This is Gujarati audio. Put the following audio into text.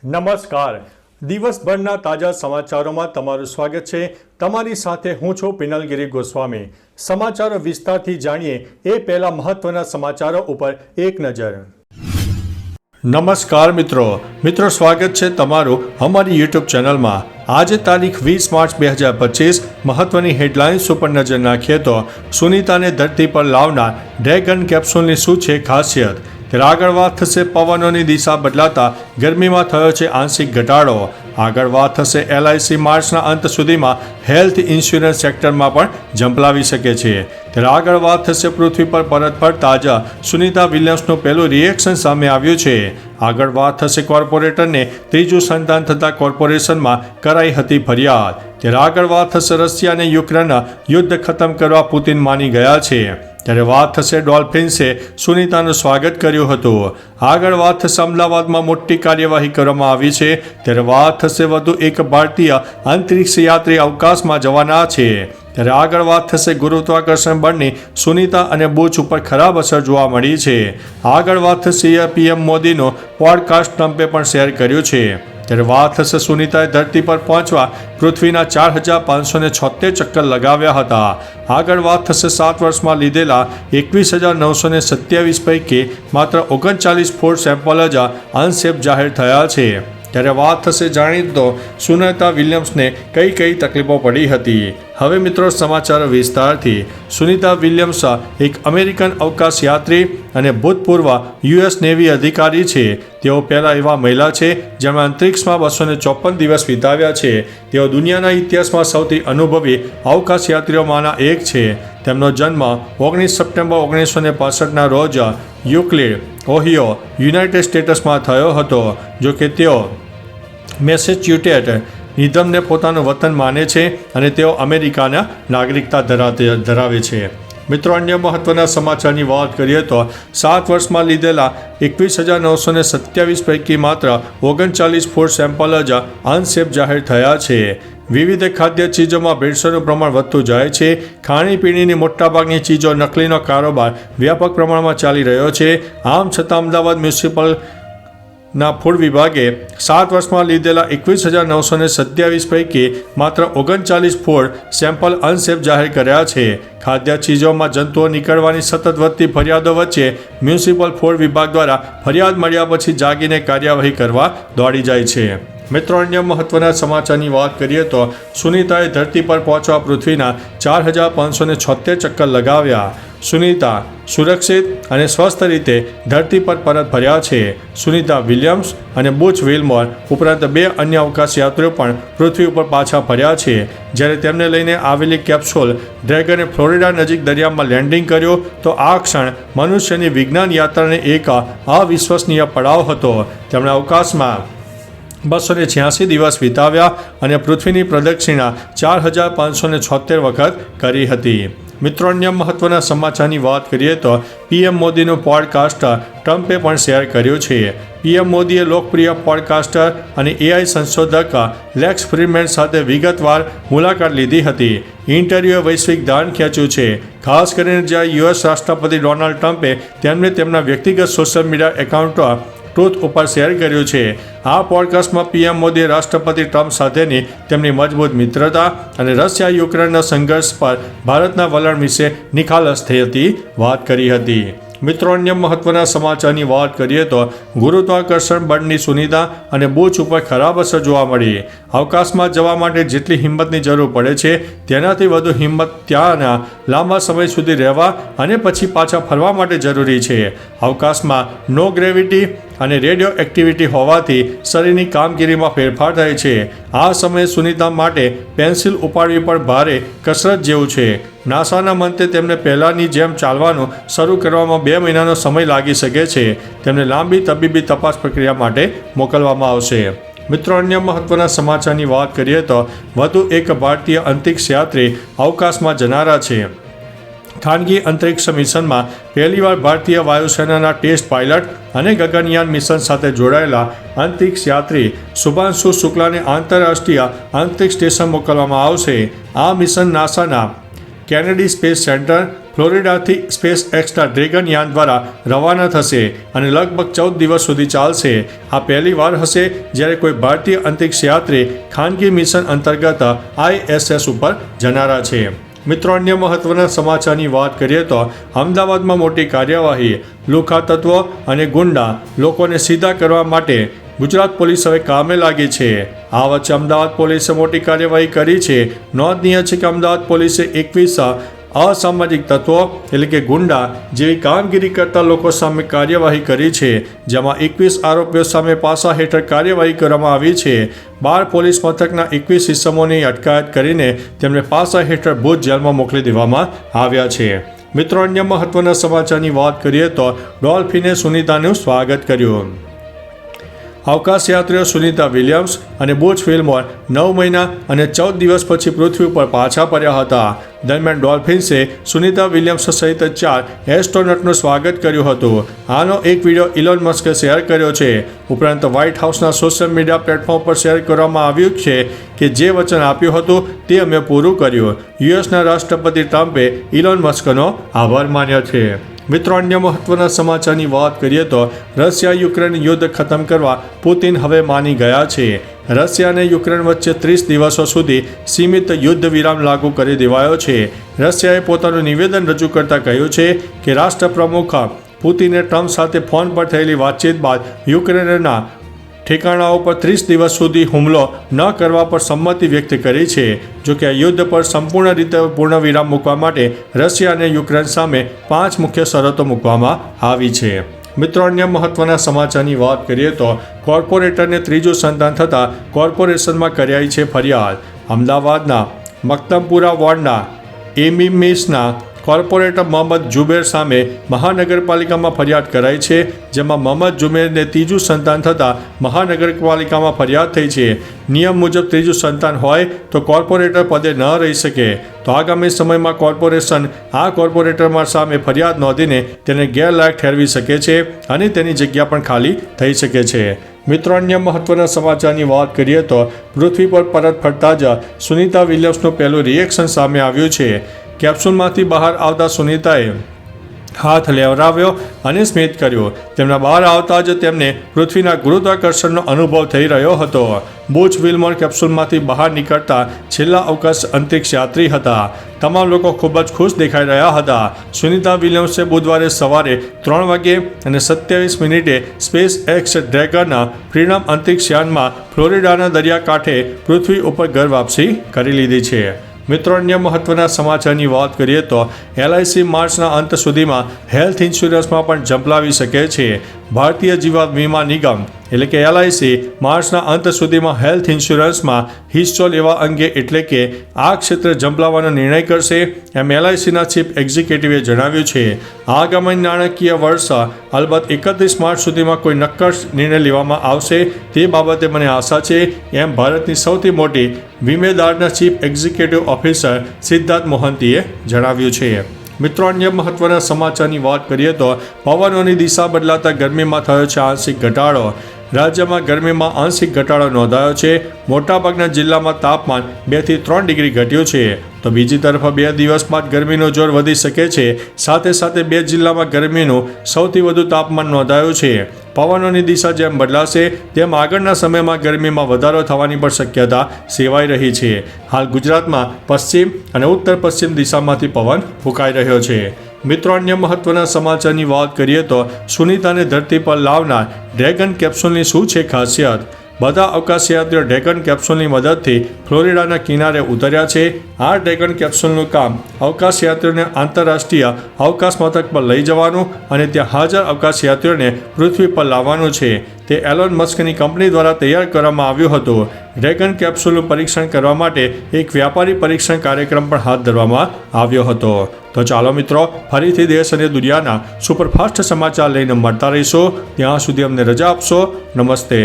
નમસ્કાર. દિવસભરના તાજા સમાચારોમાં તમારું સ્વાગત છે. તમારી સાથે હું છું પિનલગીરી ગોસ્વામી. સમાચારો વિસ્તારથી જાણીએ એ પહેલા મહત્વના સમાચારો ઉપર એક નજર. નમસ્કાર મિત્રો સ્વાગત છે તમારું અમારી યુટ્યુબ ચેનલમાં. આજે તારીખ 20 માર્ચ 2025 મહત્વની હેડલાઇન્સ ઉપર નજર નાખીએ તો સુનીતાને ધરતી પર લાવનાર ડ્રેગન કેપ્સ્યુલની શું છે ખાસિયત? ત્યારે આગળ વાત થશે પવનોની દિશા બદલાતા ગરમીમાં થયો છે આંશિક ઘટાડો. આગળ વાત થશે LIC માર્ચના અંત સુધીમાં હેલ્થ ઇન્સ્યોરન્સ સેક્ટરમાં પણ ઝંપલાવી શકે છે. ત્યારે આગળ વાત થશે પૃથ્વી પર પરત ફરતા તાજા સુનીતા વિલિયમ્સનું પહેલું રિએક્શન સામે આવ્યું છે. આગળ વાત થશે કોર્પોરેટરને ત્રીજું સંતાન થતાં કોર્પોરેશનમાં કરાઈ હતી ફરિયાદ. ત્યારે આગળ વાત થશે રશિયા અને યુક્રેનના યુદ્ધ ખતમ કરવા પુતિન માની ગયા છે. ત્યારે વાત થશે ડોલ્ફિન્સે સુનીતાનું સ્વાગત કર્યું હતું. આગળ વાત થશે અમદાવાદમાં મોટી કાર્યવાહી કરવામાં આવી છે. ત્યારે વાત થશે વધુ એક ભારતીય અંતરિક્ષ યાત્રી અવકાશમાં જવાના છે. ત્યારે આગળ વાત થશે ગુરુત્વાકર્ષણ બળની સુનીતા અને બુચ ઉપર ખરાબ અસર જોવા મળી છે. આગળ વાત થશે PM મોદીનો પોડકાસ્ટ ટ્રમ્પે પણ શેર કર્યું છે. ત્યારે વાત થશે સુનીતાએ ધરતી પર પહોંચવા પૃથ્વીના 4576 ચક્કર લગાવ્યા હતા. આગળ વાત થશે 7 વર્ષમાં લીધેલા 21,927 પૈકી માત્ર 39 ફૂડ સેમ્પલ જ અનસેફ જાહેર થયા છે. ત્યારે વાત થશે જાણીએ તો સુનીતા વિલિયમ્સને કઈ તકલીફો પડી હતી. હવે મિત્રો સમાચાર વિસ્તારથી. સુનીતા વિલિયમ્સ એક અમેરિકન અવકાશ યાત્રી અને ભૂતપૂર્વ US નેવી અધિકારી છે. તેઓ પહેલા એવા મહિલા છે જેમણે અંતરિક્ષમાં 254 દિવસ વિતાવ્યા છે. તેઓ દુનિયાના ઇતિહાસમાં સૌથી અનુભવી અવકાશ યાત્રીઓમાંના એક છે. તેમનો જન્મ 19 સપ્ટેમ્બર 1965ના રોજ યુક્લિડ, ઓહિયો, યુનાઇટેડ સ્ટેટ્સમાં થયો હતો. જોકે તેઓ મેસેચ્યુસેટ્સ નિધમને પોતાનું વતન માને છે અને તેઓ અમેરિકાના નાગરિકતા ધરાવે છે. મિત્રો અન્ય મહત્વના સમાચારની વાત કરીએ તો 7 વર્ષમાં લીધેલા 21,927 પૈકી માત્ર 39 ફૂડ સેમ્પલ જ અનસેફ જાહેર થયા છે. વિવિધ ખાદ્ય ચીજોમાં ભેળસેળનું પ્રમાણ વધતું જાય છે. ખાણીપીણીની મોટાભાગની ચીજો નકલીનો કારોબાર વ્યાપક પ્રમાણમાં ચાલી રહ્યો છે. આમ છતાં અમદાવાદ મ્યુનિસિપલ ના ફૂડ વિભાગે 7 વર્ષમાં લીધેલા 21,927 પૈકી માત્ર 39 ફૂડ સેમ્પલ અનસેફ જાહેર કર્યા છે. ખાદ્ય ચીજોમાં જંતુઓ નીકળવાની સતત વધતી ફરિયાદો વચ્ચે મ્યુનિસિપલ ફૂડ વિભાગ દ્વારા ફરિયાદ મળ્યા પછી જાગીને કાર્યવાહી કરવા દોડી જાય છે. મિત્રો અન્ય મહત્વના સમાચારની વાત કરીએ તો સુનીતાએ ધરતી પર પહોંચવા પૃથ્વીના 4576 ચક્કર લગાવ્યા. સુનીતા સુરક્ષિત અને સ્વસ્થ રીતે ધરતી પર પરત ફર્યા છે. સુનીતા વિલિયમ્સ અને બુચ વિલમોર ઉપરાંત 2 અન્ય અવકાશ યાત્રીઓ પણ પૃથ્વી ઉપર પાછા ફર્યા છે. જ્યારે તેમને લઈને આવેલી કેપ્સ્યુલ ડ્રેગને ફ્લોરિડા નજીક દરિયામાં લેન્ડિંગ કર્યું તો આ ક્ષણ મનુષ્યની વિજ્ઞાન યાત્રાને એક અવિશ્વસનીય પડાવ હતો. તેમણે અવકાશમાં 286 દિવસ વિતાવ્યા અને પૃથ્વીની પ્રદક્ષિણા 4576 વખત કરી હતી. મિત્રો અન્ય મહત્વના સમાચારની વાત કરીએ તો PM મોદીનું પોડકાસ્ટ ટ્રમ્પે પણ શેર કર્યું છે. PM મોદીએ લોકપ્રિય પોડકાસ્ટર અને AI સંશોધક લેક્સ ફ્રીમેન સાથે વિગતવાર મુલાકાત લીધી હતી. ઇન્ટરવ્યૂએ વૈશ્વિક ધ્યાન ખેંચ્યું છે. ખાસ કરીને જ્યારે US રાષ્ટ્રપતિ ડોનાલ્ડ ટ્રમ્પે તેમને તેમના વ્યક્તિગત સોશિયલ મીડિયા એકાઉન્ટ ટ્રુથ ઉપર શેર કર્યું છે. આ પોડકાસ્ટમાં PM મોદીએ રાષ્ટ્રપતિ ટ્રમ્પ સાથેની તેમની મજબૂત મિત્રતા અને રશિયા યુક્રેનના સંઘર્ષ પર ભારતના વલણ વિશે નિખાલસથી વાત કરી હતી. મિત્રો અન્ય મહત્વના સમાચારની વાત કરીએ તો ગુરુત્વાકર્ષણ બળની સુનીતા અને બુચ ઉપર ખરાબ અસર જોવા મળી. અવકાશમાં જવા માટે જેટલી હિંમતની જરૂર પડે છે તેનાથી વધુ હિંમત ત્યાંના લાંબા સમય સુધી રહેવા અને પછી પાછા ફરવા માટે જરૂરી છે. અવકાશમાં નો ગ્રેવિટી અને રેડિયો એક્ટિવિટી હોવાથી શરીરની કામગીરીમાં ફેરફાર થાય છે. આ સમયે સુનીતા માટે પેન્સિલ ઉપાડવી પણ ભારે કસરત જેવું છે. નાસાના મંતે તેમને પહેલાંની જેમ ચાલવાનું શરૂ કરવામાં 2 મહિનાનો સમય લાગી શકે છે. તેમને લાંબી તબીબી તપાસ પ્રક્રિયા માટે મોકલવામાં આવશે. મિત્રો અન્ય મહત્વના સમાચારની વાત કરીએ તો વધુ એક ભારતીય અંતરિક્ષ યાત્રી અવકાશમાં જનારા છે. ખાનગી અંતરિક્ષ મિશનમાં પહેલીવાર ભારતીય વાયુસેનાના ટેસ્ટ પાયલટ અને ગગનયાન મિશન સાથે જોડાયેલા અંતરિક્ષ યાત્રી શુભાંશુ શુક્લાને આંતરરાષ્ટ્રીય અંતરિક્ષ સ્ટેશન મોકલવામાં આવશે. આ મિશન નાસાના કેનેડી સ્પેસ સેન્ટર ફ્લોરિડાથી સ્પેસ એક્સના ડ્રેગન યાન દ્વારા રવાના થશે અને લગભગ 14 દિવસ સુધી ચાલશે. આ પહેલીવાર હશે જ્યારે કોઈ ભારતીય અંતરિક્ષ યાત્રી ખાનગી મિશન અંતર્ગત ISS ઉપર જનારા છે. મિત્રો, અન્ય મહત્વના સમાચારની વાત કરીએ તો અમદાવાદમાં મોટી કાર્યવાહી. લુખ્ખા તત્વો અને ગુંડા લોકોને સીધા કરવા માટે ગુજરાત પોલીસ હવે કામે લાગી છે. આ વચ્ચે અમદાવાદ પોલીસે મોટી કાર્યવાહી કરી છે. નોંધનીય છે કે અમદાવાદ પોલીસે 21 અસામાજિક તત્વો એટલે કે ગુંડા જેવી કામગીરી કરતા લોકો સામે કાર્યવાહી કરી છે, જેમાં 21 આરોપીઓ સામે પાસા હેઠળ કાર્યવાહી કરવામાં આવી છે. 12 પોલીસ મથકના 21 ઇસમોની અટકાયત કરીને તેમને પાસા હેઠળ ભુજ જેલમાં મોકલી દેવામાં આવ્યા છે. મિત્રો, અન્ય મહત્વના સમાચારની વાત કરીએ તો ડોલ્ફિને સુનિતાનું સ્વાગત કર્યું. અવકાશયાત્રીઓ સુનિતા વિલિયમ્સ અને બુચ વિલ્મોર 9 મહિના અને 14 દિવસ પછી પૃથ્વી ઉપર પાછા ફર્યા હતા. દરમિયાન ડોલ્ફિન્સે સુનિતા વિલિયમ્સ સહિત 4 એસ્ટ્રોનોટનું સ્વાગત કર્યું હતું. આનો એક વિડીયો ઇલોન મસ્કે શેર કર્યો છે. ઉપરાંત વ્હાઇટ હાઉસના સોશિયલ મીડિયા પ્લેટફોર્મ પર શેર કરવામાં આવ્યું છે કે જે વચન આપ્યું હતું તે અમે પૂરું કર્યું. યુએસના રાષ્ટ્રપતિ ટ્રમ્પે ઇલોન મસ્કનો આભાર માન્યો છે. મિત્રો, અન્ય મહત્વના સમાચારની વાત કરીએ તો રશિયા યુક્રેન યુદ્ધ ખતમ કરવા પુતિન હવે માની ગયા છે. રશિયા અને યુક્રેન વચ્ચે 30 દિવસો સુધી સીમિત યુદ્ધ વિરામ લાગુ કરી દેવાયો છે. રશિયાએ પોતાનું નિવેદન રજૂ કરતા કહ્યું છે કે રાષ્ટ્રપ્રમુખ પુતિને ટ્રમ્પ સાથે ફોન પર થયેલી વાતચીત બાદ યુક્રેનના ઠેકાણાઓ પર 30 દિવસ સુધી હુમલો ન કરવા પર સંમતિ વ્યક્ત કરી છે. જો કે આ યુદ્ધ પર સંપૂર્ણ રીતે પૂર્ણ વિરામ મૂકવા માટે રશિયા અને યુક્રેન સામે 5 મુખ્ય શરતો મૂકવામાં આવી છે. મિત્રો, અન્ય મહત્વના સમાચારની વાત કરીએ તો કોર્પોરેટરને ત્રીજું સંતાન થતાં કોર્પોરેશનમાં કરાઈ છે ફરિયાદ. અમદાવાદના મક્તમપુરા વોર્ડના એમિમિસના કોર્પોરેટર મોહમ્મદ જુબેર સામે મહાનગરપાલિકામાં ફરિયાદ કરાઈ છે, જેમાં મોહમ્મદ જુબેરને ત્રીજું સંતાન થતાં મહાનગરપાલિકામાં ફરિયાદ થઈ છે. નિયમ મુજબ ત્રીજું સંતાન હોય તો કોર્પોરેટર પદે ન રહી શકે. તો આગામી સમયમાં કોર્પોરેશન આ કોર્પોરેટર સામે ફરિયાદ નોંધીને તેને ગેરલાયક ઠેરવી શકે છે અને તેની જગ્યા પણ ખાલી થઈ શકે છે. મિત્રો, અન્ય મહત્વના સમાચારની વાત કરીએ તો પૃથ્વી પર પરત ફરતા જ સુનિતા વિલિયમ્સનું પહેલું રિએક્શન સામે આવ્યું છે. કેપ્સ્યુલમાંથી બહાર આવતા સુનિતાએ હાથ લેવરાવ્યો અને સ્મિત કર્યું. તેમના બહાર આવતા જ તેમને પૃથ્વીના ગુરુત્વાકર્ષણનો અનુભવ થઈ રહ્યો હતો. બુચ વિલ્મોર કેપ્સ્યુલમાંથી બહાર નીકળતા છેલ્લા અવકાશ અંતરિક્ષ યાત્રી હતા. તમામ લોકો ખૂબ જ ખુશ દેખાઈ રહ્યા હતા. સુનિતા વિલિયમ્સે બુધવારે સવારે 3 વાગ્યે અને 27 મિનિટે સ્પેસ એક્સ ડ્રેગન ફ્રીડમ અંતરિક્ષ યાનમાં ફ્લોરિડાના દરિયાકાંઠે પૃથ્વી ઉપર ઘર વાપસી કરી લીધી છે. મિત્રો, અન્ય મહત્વના સમાચારની વાત કરીએ તો LIC માર્ચના અંત સુધીમાં હેલ્થ ઇન્સ્યોરન્સમાં પણ ઝંપલાવી શકે છે. ભારતીય જીવન વીમા નિગમ એટલે કે LIC માર્ચના અંત સુધીમાં હેલ્થ ઇન્સ્યોરન્સમાં હિસ્સો લેવા અંગે એટલે કે આ ક્ષેત્રે ઝંપલાવવાનો નિર્ણય કરશે, એમ LICના ચીફ એક્ઝિક્યુટિવે જણાવ્યું છે. આગામી નાણાકીય વર્ષ અલબત્ત 31 માર્ચ સુધીમાં કોઈ નક્કર નિર્ણય લેવામાં આવશે તે બાબતે મને આશા છે, એમ ભારતની સૌથી મોટી વીમેદારના ચીફ એક્ઝિક્યુટિવ ઓફિસર સિદ્ધાર્થ મોહંતીએ જણાવ્યું છે. મિત્રો, અન્ય મહત્વના સમાચારની વાત કરીએ તો પવનોની દિશા બદલાતા ગરમીમાં થયો છે આંશિક ઘટાડો. રાજ્યમાં ગરમીમાં આંશિક ઘટાડો નોંધાયો છે. મોટાભાગના જિલ્લામાં તાપમાન 2 થી 3 ડિગ્રી ઘટ્યું છે. તો બીજી તરફ 2 દિવસ બાદ ગરમીનો જોર વધી શકે છે. સાથે સાથે 2 જિલ્લામાં ગરમીનું સૌથી વધુ તાપમાન નોંધાયું છે. પવનોની દિશા જેમ બદલાશે તેમ આગળના સમયમાં ગરમીમાં વધારો થવાની પણ શક્યતા સેવાઈ રહી છે. હાલ ગુજરાતમાં પશ્ચિમ અને ઉત્તર પશ્ચિમ દિશામાંથી પવન ફૂંકાઈ રહ્યો છે. મિત્રો, અન્ય મહત્વના સમાચારની વાત કરીએ તો સુનિતાને ધરતી પર લાવનાર ડ્રેગન કેપ્સ્યુલની શું છે ખાસિયત? બધા અવકાશયાત્રીઓ ડ્રેગન કેપ્સ્યુલની મદદથી ફ્લોરિડાના કિનારે ઉતર્યા છે. આ ડ્રેગન કેપ્સ્યુલનું કામ અવકાશયાત્રીઓને આંતરરાષ્ટ્રીય અવકાશ મથક પર લઈ જવાનું અને ત્યાં હાજર અવકાશયાત્રીઓને પૃથ્વી પર લાવવાનું છે. તે એલોન મસ્કની કંપની દ્વારા તૈયાર કરવામાં આવ્યું હતું. ડ્રેગન કેપ્સ્યુલનું પરીક્ષણ કરવા માટે એક વ્યાપારી પરીક્ષણ કાર્યક્રમ પણ હાથ ધરવામાં આવ્યો હતો. તો ચાલો મિત્રો, ફરીથી દેશ અને દુનિયાના સુપરફાસ્ટ સમાચાર લઈને મળતા રહીશું. ત્યાં સુધી અમને રજા આપશો. નમસ્તે.